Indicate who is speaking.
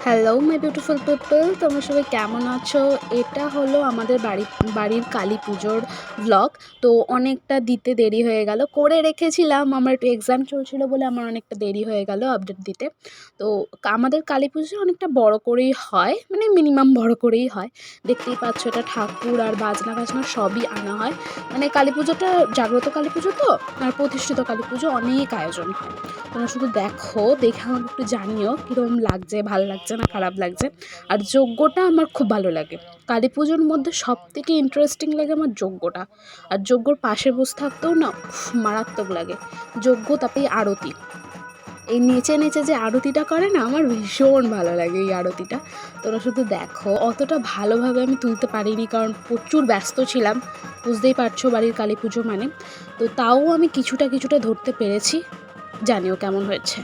Speaker 1: Hello my beautiful people, তোমরা সবাই কেমন আছো? এটা হলো আমাদের বাড়ির কালী পুজোর ভ্লগ। তো অনেকটা দিতে দেরি হয়ে গেল, করে রেখেছিলাম, আমার একটু এক্সাম চলছিল বলে আমার অনেকটা দেরি হয়ে গেল আপডেট দিতে। তো আমাদের কালী পুজো অনেকটা বড় করেই হয়, মানে মিনিমাম বড় করেই হয়। দেখতেই পাচ্ছ, এটা ঠাকুর আর বাজনা বাজনা সবই আনা হয়। মানে কালী পুজোটা জাগ্রত কালী পুজো তো, আর প্রতিষ্ঠিত কালী পুজো অনেক আয়োজন হয়। তোমরা শুধু দেখো, দেখে আমাকে একটু জানিও কীরকম লাগছে, ভালো লাগছে না খারাপ লাগছে। আর যজ্ঞটা আমার খুব ভালো লাগে। কালী পুজোর মধ্যে সবথেকে ইন্টারেস্টিং লাগে আমার যজ্ঞটা। আর যজ্ঞর পাশে বসে থাকতেও না মারাত্মক লাগে। যজ্ঞ, তারপরে আরতি, এই নেচে নেচে যে আরতিটা করে না, আমার ভীষণ ভালো লাগে এই আরতিটা। তোরা শুধু দেখো, অতটা ভালোভাবে আমি তুলতে পারিনি কারণ প্রচুর ব্যস্ত ছিলাম, বুঝতেই পারছো বাড়ির কালী পুজো মানে। তো তাও আমি কিছুটা কিছুটা ধরতে পেরেছি। জানিও কেমন হয়েছে।